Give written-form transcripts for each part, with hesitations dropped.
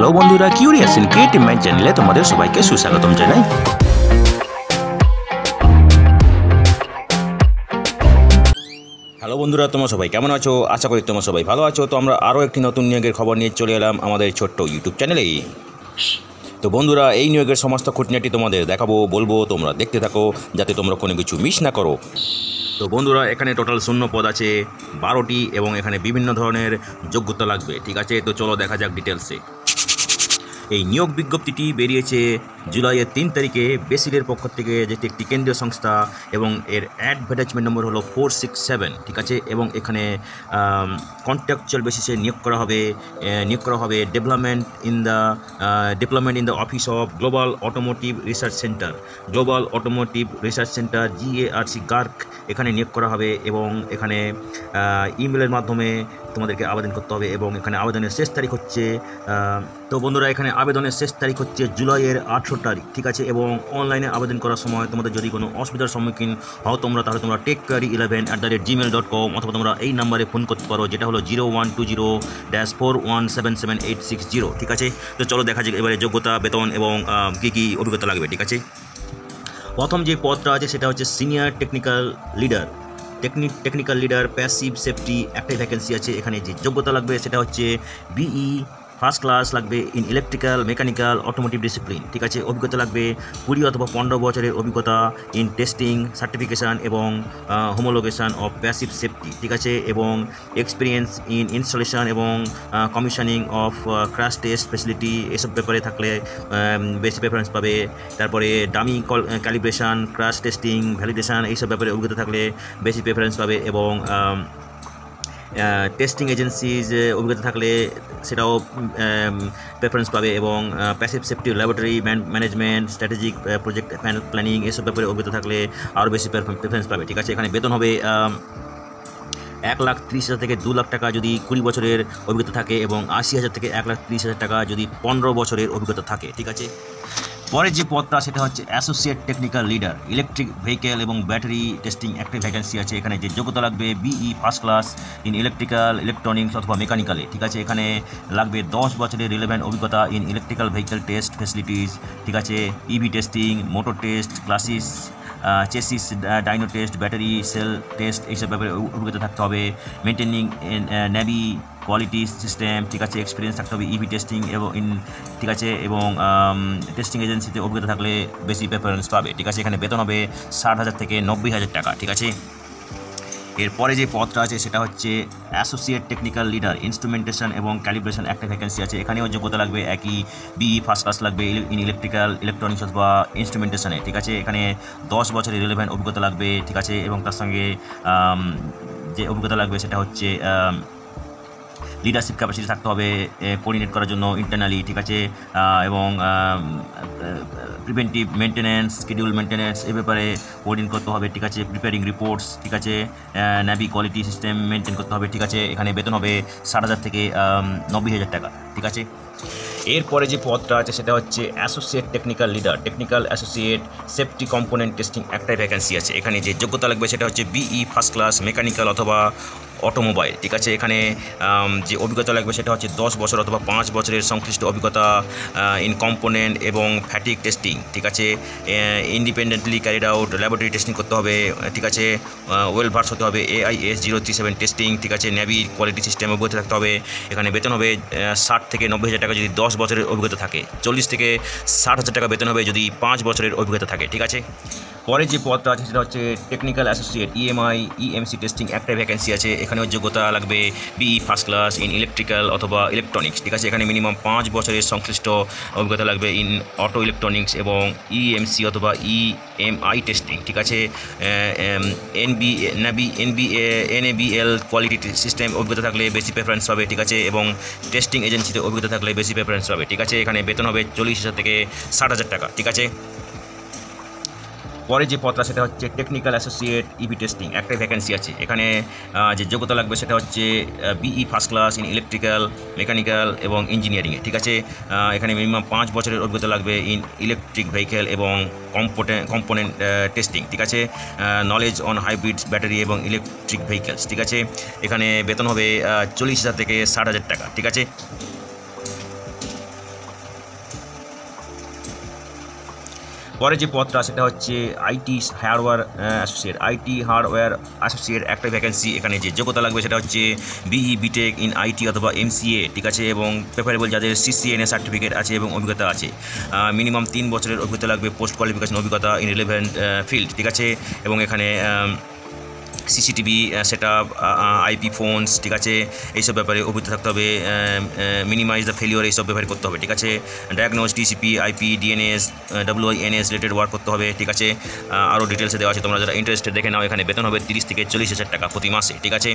Hello বন্ধুরা, curious in creative mind চ্যানেলে তোমাদের সবাইকে সুস্বাগতম জানাই। হ্যালো বন্ধুরা, তোমরা সবাই কেমন আছো? আশা করি তোমরা সবাই ভালো আছো। তো আমরা আরও একটি নতুন নিয়োগের খবর নিয়ে চলে এলাম আমাদের ছোট্ট ইউটিউব চ্যানেলেই। তো বন্ধুরা, এই নিয়োগের সমস্ত খুঁটিনাটি তোমাদের দেখাবো, বলবো, তোমরা দেখতে থাকো যাতে তোমরা কোনো কিছু মিস না করো। তো বন্ধুরা, এখানে টোটাল শূন্য পদ আছে 12টি এবং এখানে বিভিন্ন ধরনের যোগ্যতা লাগবে। ঠিক আছে, তো চলো দেখা যাক ডিটেলসে। এই নিয়োগ বিজ্ঞপ্তিটি বেরিয়েছে জুলাইয়ের 3 তারিখে বেসিলের পক্ষ থেকে, যেটি একটি কেন্দ্রীয় সংস্থা, এবং এর অ্যাডভার্টাইজমেন্ট নম্বর হলো 467। ঠিক আছে, এবং এখানে কন্ট্রাকচুয়াল বেসিসে নিয়োগ করা হবে development in the office of global automotive research centre GARC গার্ক, এখানে নিয়োগ করা হবে। এবং এখানে ইমেলের মাধ্যমে তোমাদেরকে আবেদন করতে হবে এবং এখানে আবেদনের শেষ তারিখ হচ্ছে তো বন্ধুরা, এখানে আবেদনের শেষ তারিখ হচ্ছে জুলাইয়ের 18 তারিখ। ঠিক আছে, এবং অনলাইনে আবেদন করার সময় তোমাদের যদি কোনো অসুবিধার সম্মুখীন হও তাহলে তোমরা techquery11@gmail.com অথবা তোমরা এই নাম্বারে ফোন করতে পারো, যেটা হলো 0120-4177-860। ঠিক আছে, তো চলো দেখা যাক এবারে যোগ্যতা, বেতন এবং কী কী অভিজ্ঞতা লাগবে। ঠিক আছে, প্রথম যে পদটা আছে সেটা হচ্ছে senior technical leader passive safety, একটাই ভ্যাকেন্সি আছে। এখানে যে যোগ্যতা লাগবে সেটা হচ্ছে BE ফার্স্ট ক্লাস লাগবে in electrical, mechanical, automotive discipline. ঠিক আছে, অভিজ্ঞতা লাগবে 20 অথবা 15 বছরের অভিজ্ঞতা ইন টেস্টিং, সার্টিফিকেশান এবং হোমোলোগেশন অফ প্যাসিভ সেফটি। ঠিক আছে, এবং এক্সপিরিয়েন্স ইন ইনস্টলেশন এবং commissioning of crash test facility, এসব ব্যাপারে থাকলে বেশি প্রেফারেন্স পাবে। তারপরে dummy calibration, crash testing, validation, এইসব ব্যাপারে অভিজ্ঞতা থাকলে বেশি প্রেফারেন্স পাবে। এবং টেস্টিং এজেন্সিজ অভিজ্ঞতা থাকলে সেটাও প্রেফারেন্স পাবে। এবং passive safety, laboratory management, strategic project planning, এসব ব্যাপারে অভিজ্ঞতা থাকলে আরও বেশি প্রেফারেন্স পাবে। ঠিক আছে, এখানে বেতন হবে 1,30,000 থেকে 2 লাখ টাকা যদি 20 বছরের অভিজ্ঞতা থাকে, এবং 80,000 থেকে 1,30,000 টাকা যদি 15 বছরের অভিজ্ঞতা থাকে। ঠিক আছে, পরের যে পদটা সেটা হচ্ছে associate technical leader electric vehicle এবং ব্যাটারি টেস্টিং, একটা ভ্যাকেন্সি আছে। এখানে যে যোগ্যতা লাগবে BE first class in electrical, electronics অথবা মেকানিক্যালে। ঠিক আছে, এখানে লাগবে 10 বছরের রিলেভেন্ট অভিজ্ঞতা in electrical vehicle test facilities. ঠিক আছে, EV টেস্টিং, মোটর টেস্ট, ক্লাসিস, chassis, dyno test, battery cell test, এইসব ব্যাপারে অভিজ্ঞতা থাকতে হবে। Maintaining navy quality system. ঠিক আছে, এক্সপিরিয়েন্স থাকতে হবে EV টেস্টিং ঠিক আছে, এবং টেস্টিং এজেন্সিতে অভিজ্ঞতা থাকলে বেশি প্রেফারেন্স পাবে। ঠিক আছে, এখানে বেতন হবে 60,000 থেকে 90,000 টাকা। ঠিক আছে, এরপরে যে পদটা আছে সেটা হচ্ছে অ্যাসোসিয়েট টেকনিক্যাল লিডার ইনস্ট্রুমেন্টেশন এবং ক্যালিব্রেশন, একটা ভ্যাকেন্সি আছে। এখানেও যোগ্যতা লাগবে একই, BE ফার্স্ট ক্লাস লাগবে ইন ইলেকট্রিক্যাল, ইলেকট্রনিক্স অথবা ইনস্ট্রুমেন্টেশনে। ঠিক আছে, এখানে 10 বছরের রিলেভেন্ট অভিজ্ঞতা লাগবে। ঠিক আছে, এবং তার সঙ্গে যে অভিজ্ঞতা লাগবে সেটা হচ্ছে লিডারশিপ ক্যাপাসিটি থাকতে হবে কোঅর্ডিনেট করার জন্য ইন্টারনালি। ঠিক আছে, এবং প্রিভেন্টিভ মেনটেন্যান্স, শিডিউল মেনটেন্যান্স, এ ব্যাপারে কোঅর্ডিনেট করতে হবে। ঠিক আছে, প্রিপেয়ারিং রিপোর্টস। ঠিক আছে, ন্যাভি কোয়ালিটি সিস্টেম মেনটেন করতে হবে। ঠিক আছে, এখানে বেতন হবে 60,000 থেকে 90,000 টাকা। ঠিক আছে, এরপরে যে পদটা আছে সেটা হচ্ছে associate technical leader technical associate safety component testing, একটাই ভ্যাকেন্সি আছে। এখানে যে যোগ্যতা লাগবে সেটা হচ্ছে BE ফার্স্ট ক্লাস মেকানিক্যাল অথবা অটোমোবাইল। ঠিক আছে, এখানে যে অভিজ্ঞতা লাগবে সেটা হচ্ছে 10 বছর অথবা 5 বছরের সংশ্লিষ্ট অভিজ্ঞতা ইন কম্পোনেন্ট এবং ফ্যাটিক টেস্টিং। ঠিক আছে, independently carried out laboratory testing করতে হবে। ঠিক আছে, ওয়েল ভার্স হতে হবে AIS 037 টেস্টিং। ঠিক আছে, নেভি কোয়ালিটি সিস্টেম অভিজ্ঞতা থাকতে হবে। এখানে বেতন হবে 60 থেকে 90,000 টাকা যদি 10 বছরের অভিজ্ঞতা থাকে। 40 থেকে 60,000 টাকা বেতন হবে যদি 5 বছরের অভিজ্ঞতা থাকে। ঠিক আছে, পরে যে পদটা আছে সেটা হচ্ছে টেকনিক্যাল অ্যাসোসিয়েট EMC টেস্টিং, একটাই ভ্যাকেন্সি আছে। এখানেও যোগ্যতা লাগবে BE first class in electrical অথবা ইলেকট্রনিক্স। ঠিক আছে, এখানে মিনিমাম 5 বছরের সংশ্লিষ্ট অভিজ্ঞতা লাগবে ইন অটো ইলেকট্রনিক্স এবং EMC অথবা EMI টেস্টিং। ঠিক আছে, NABL কোয়ালিটি সিস্টেম অভিজ্ঞতা থাকলে বেশি প্রেফারেন্স পাবে। ঠিক আছে, এবং টেস্টিং এজেন্সিতে অভিজ্ঞতা থাকলে বেশি প্রেফারেন্স পাবে। ঠিক আছে, এখানে বেতন হবে 40,000 থেকে 60,000 টাকা। ঠিক আছে, পরে যে পদটা সেটা হচ্ছে টেকনিক্যাল অ্যাসোসিয়েট EV টেস্টিং, একটাই ভ্যাকেন্সি আছে। এখানে যে যোগ্যতা লাগবে সেটা হচ্ছে BE first class in electrical, mechanical এবং ইঞ্জিনিয়ারিংয়ে। ঠিক আছে, এখানে মিনিমাম 5 বছরের অভিজ্ঞতা লাগবে ইন ইলেকট্রিক ভেহিকেল এবং কম্পোনেন্ট টেস্টিং। ঠিক আছে, নলেজ অন হাইব্রিডস, ব্যাটারি এবং ইলেকট্রিক ভেহিকেলস। ঠিক আছে, এখানে বেতন হবে 40,000 থেকে 60,000 টাকা। ঠিক আছে, পরে যে পদটা সেটা হচ্ছে আইটি হার্ডওয়্যার অ্যাসোসিয়েট একটা ভ্যাকেন্সি। এখানে যে যোগ্যতা লাগবে সেটা হচ্ছে বিই বিটেক ইন আইটি অথবা এমসিএ, ঠিক আছে, এবং প্রেফারেবল যাদের সিসিএনএ সার্টিফিকেট আছে এবং অভিজ্ঞতা আছে। মিনিমাম 3 বছরের অভিজ্ঞতা লাগবে, পোস্ট কোয়ালিফিকেশন অভিজ্ঞতা ইন রিলেভেন্ট ফিল্ড, ঠিক আছে। এবং এখানে সিসিটিভি সেটআপ, আইপি ফোনস, ঠিক আছে, এইসব ব্যাপারে অভিজ্ঞতা থাকতে হবে। মিনিমাইজ দ্য ফেলিওর এইসব ব্যাপারে করতে হবে, ঠিক আছে। Diagnose TCP IP DNS WINS related work করতে হবে, ঠিক আছে। আরও ডিটেলসে দেওয়া আছে, তোমরা যারা ইন্টারেস্টেড দেখে নাও। এখানে বেতন হবে 30 থেকে 40,000 টাকা প্রতি মাসে, ঠিক আছে।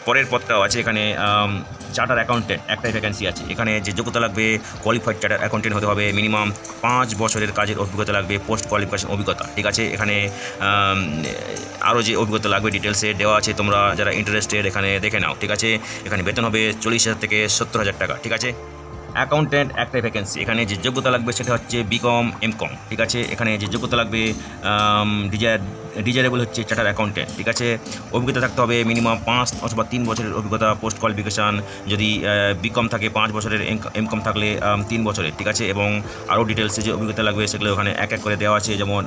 পরের পদটাও আছে এখানে চার্টার অ্যাকাউন্টেন্ট একটাই ভ্যাকেন্সি আছে। এখানে যে যোগ্যতা লাগবে কোয়ালিফাইড চার্টার অ্যাকাউন্টেন্ট হতে হবে, মিনিমাম 5 বছরের কাজের অভিজ্ঞতা লাগবে, পোস্ট কোয়ালিফিকেশন অভিজ্ঞতা, ঠিক আছে। এখানে আরও যে অভিজ্ঞতা লাগবে ডিটেলসে দেওয়া আছে, তোমরা যারা ইন্টারেস্টেড এখানে দেখে নাও, ঠিক আছে। এখানে বেতন হবে 40,000 থেকে 70,000 টাকা, ঠিক আছে। অ্যাকাউন্টেন্ট একটাই ভ্যাকেন্সি। এখানে যে যোগ্যতা লাগবে সেটা হচ্ছে বিকম এমকম, ঠিক আছে। এখানে যে যোগ্যতা লাগবে ডিজায়ারেবল হচ্ছে চার্টার অ্যাকাউন্টেন্ট, ঠিক আছে। অভিজ্ঞতা থাকতে হবে মিনিমাম 5 অথবা 3 বছরের অভিজ্ঞতা, পোস্ট কোয়ালিফিকেশান যদি বিকম থাকে 5 বছরের, এমকম থাকলে 3 বছরের, ঠিক আছে। এবং আরও ডিটেলসে যে অভিজ্ঞতা লাগবে সেগুলো ওখানে এক এক করে দেওয়া আছে, যেমন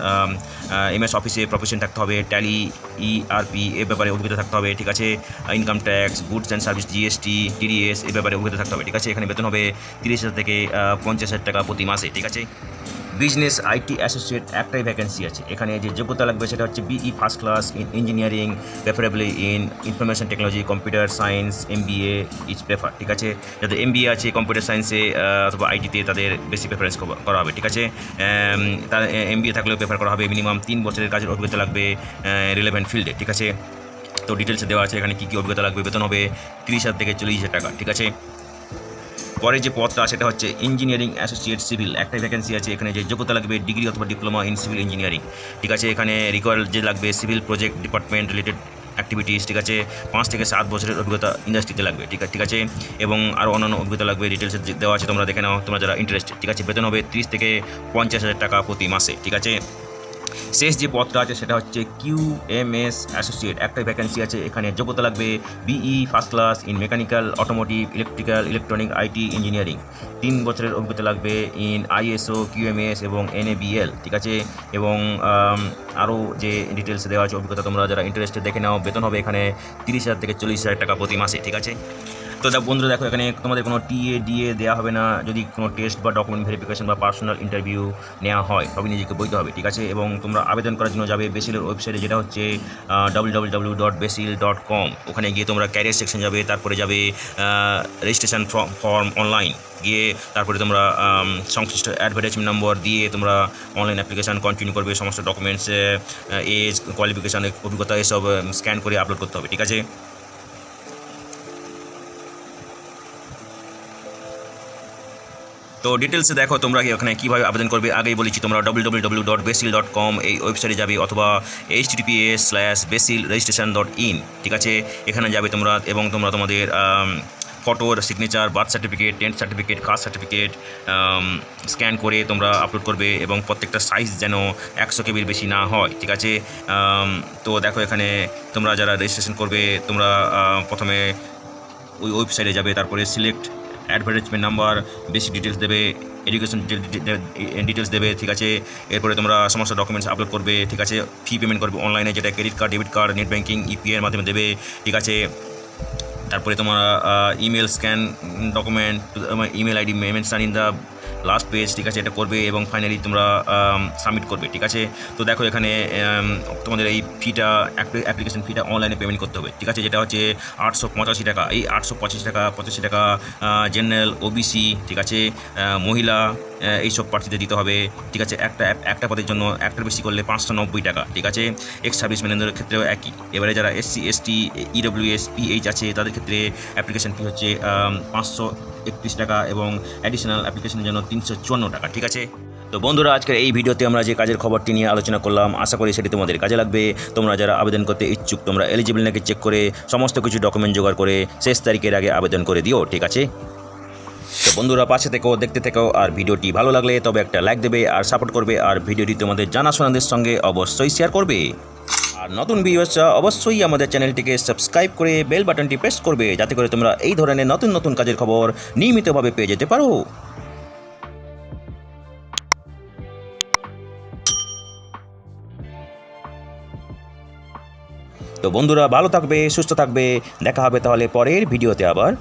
MS অফিসে প্রফেশন থাকতে হবে, ট্যালি ERP এ ব্যাপারে অভিজ্ঞতা থাকতে হবে, ঠিক আছে। Income tax, goods and service GST TDS এ ব্যাপারে অভিজ্ঞতা থাকতে হবে, ঠিক আছে। এখানে বেতন হবে 30,000 থেকে 50,000 টাকা প্রতি মাসে, ঠিক আছে। বিজনেস আইটি অ্যাসোসিয়েট একটাই ভ্যাকেন্সি আছে। এখানে যে যোগ্যতা লাগবে সেটা হচ্ছে BE first class in engineering, preferably in information technology, computer science, MBA is prefer, ঠিক আছে। যাদের MBA আছে কম্পিউটার সায়েন্সে অথবা আইটিতে তাদের বেশি প্রেফারেন্স করা হবে, ঠিক আছে। তার MBA থাকলেও প্রেফার করা হবে। মিনিমাম 3 বছরের কাজের অভিজ্ঞতা লাগবে রিলেভেন্ট ফিল্ডে, ঠিক আছে। তো ডিটেলসে দেওয়া আছে এখানে কী কী অভিজ্ঞতা লাগবে। বেতন হবে 30,000 থেকে 40,000 টাকা, ঠিক আছে। পরে যে পদটা সেটা হচ্ছে ইঞ্জিনিয়ারিং অ্যাসোসিয়েট সিভিল একটাই ভ্যাকেন্সি আছে। এখানে যে যোগ্যতা লাগবে ডিগ্রি অথবা ডিপ্লোমা ইন সিভিল ইঞ্জিনিয়ারিং, ঠিক আছে। এখানে রিকোয়ার যে লাগবে civil project department related activities, ঠিক আছে। 5 থেকে 7 বছরের অভিজ্ঞতা ইন্ডাস্ট্রিতে লাগবে, ঠিক আছে। এবং আরও অন্যান্য অভিজ্ঞতা লাগবে, ডিটেলসে দেওয়া আছে, তোমরা দেখে নাও তোমরা যারা ইন্টারেস্টেড, ঠিক আছে। বেতন হবে 30 থেকে 50,000 টাকা প্রতি মাসে, ঠিক আছে। শেষ যে পদটা আছে সেটা হচ্ছে QMS অ্যাসোসিয়েট একটাই ভ্যাকেন্সি আছে। এখানে যোগ্যতা লাগবে BE first class in mechanical, automotive, electrical, electronic, IT engineering. 3 বছরের অভিজ্ঞতা লাগবে ইন ISO QMS এবং NABL, ঠিক আছে। এবং আরও যে ডিটেলসে দেওয়া আছে অভিজ্ঞতা, তোমরা যারা ইন্টারেস্টেড দেখে নাও। বেতন হবে এখানে 30,000 থেকে 40,000 টাকা প্রতি মাসে, ঠিক আছে। তো বন্ধুরা দেখো, এখানে তোমাদের কোনো TA DA দেওয়া হবে না। যদি কোনো টেস্ট বা ডকুমেন্ট ভেরিফিকেশন বা পার্সোনাল ইন্টারভিউ নেওয়া হয় তবে নিজেকে বইতে হবে, ঠিক আছে। এবং তোমরা আবেদন করার জন্য যাবে বেসিলের ওয়েবসাইটে, যেটা হচ্ছে www.basil.com। ওখানে গিয়ে তোমরা ক্যারিয়ার সেকশন যাবে, তারপরে যাবে রেজিস্ট্রেশন ফর্ম অনলাইন গিয়ে, তারপরে তোমরা সংশ্লিষ্ট অ্যাডভার্টাইজমেন্ট নম্বর দিয়ে তোমরা অনলাইন অ্যাপ্লিকেশান কন্টিনিউ করবে। সমস্ত ডকুমেন্টস, এজ, কোয়ালিফিকেশান, অভিজ্ঞতা এসব স্ক্যান করে আপলোড করতে হবে, ঠিক আছে। তো ডিটেলসে দেখো তোমরা ওখানে কীভাবে আবেদন করবে। আগেই বলেছি, তোমরা www.basil.com এই ওয়েবসাইটে যাবে, অথবা https:/basil.registration.in, ঠিক আছে। এখানে যাবে তোমরা, এবং তোমরা তোমাদের ফটোর signature, birth certificate, tenth certificate, caste certificate scan করে তোমরা আপলোড করবে। এবং প্রত্যেকটা সাইজ যেন 100 KB বেশি না হয়, ঠিক আছে। তো দেখো, এখানে তোমরা যারা রেজিস্ট্রেশন করবে তোমরা প্রথমে ওই ওয়েবসাইটে যাবে, তারপরে সিলেক্ট অ্যাডভার্টাইজমেন্ট নাম্বার, বেশি ডিটেলস দেবে, এডুকেশন ডিটেলস দেবে, ঠিক আছে। এরপরে তোমরা সমস্ত ডকুমেন্টস আপলোড করবে, ঠিক আছে। ফি পেমেন্ট করবে অনলাইনে, যেটা credit card, debit card, net banking, UPI এর মাধ্যমে দেবে, ঠিক আছে। তারপরে তোমরা email scan document, email ID mention in the last page, ঠিক আছে, এটা করবে। এবং ফাইনালি তোমরা সাবমিট করবে, ঠিক আছে। তো দেখো, এখানে তোমাদের এই ফিটা, অ্যাপ্লিকেশন ফিটা অনলাইনে পেমেন্ট করতে হবে, ঠিক আছে, যেটা হচ্ছে 885 টাকা। এই 885 টাকা জেনারেল, OBC, ঠিক আছে, মহিলা এইসব প্রার্থীদের দিতে হবে, ঠিক আছে। একটা পদের জন্য একটার বেশি করলে 590 টাকা, ঠিক আছে। এক্স সার্ভিসম্যানদের ক্ষেত্রেও একই। এবারে যারা SC ST EWS PH আছে তাদের ক্ষেত্রে অ্যাপ্লিকেশন ফি হচ্ছে 531 টাকা, এবং অ্যাডিশনাল অ্যাপ্লিকেশনের জন্য 354 টাকা, ঠিক আছে। তো বন্ধুরা, আজকের এই ভিডিওতে আমরা যে কাজের খবরটি নিয়ে আলোচনা করলাম, আশা করি সেটি তোমাদের কাজে লাগবে। তোমরা যারা আবেদন করতে ইচ্ছুক, তোমরা এলিজিবল নাকি চেক করে সমস্ত কিছু ডকুমেন্ট জোগাড় করে শেষ তারিখের আগে আবেদন করে দিও, ঠিক আছে। তো বন্ধুরা, পাশে থেকেও দেখতে থেকো, আর ভিডিওটি ভালো লাগলে তবে একটা লাইক দেবে আর সাপোর্ট করবে, আর ভিডিওটি তোমাদের জানাশোনাদের সঙ্গে অবশ্যই শেয়ার করবে। আর নতুন ভিউয়ার্সরা অবশ্যই আমাদের চ্যানেলটিকে সাবস্ক্রাইব করে বেল বাটনটি প্রেস করবে, যাতে করে তোমরা এই ধরনের নতুন নতুন কাজের খবর নিয়মিতভাবে পেয়ে যেতে পারো। তো বন্ধুরা ভালো থাকবে, সুস্থ থাকবে, দেখা হবে তাহলে পরের ভিডিওতে আবার।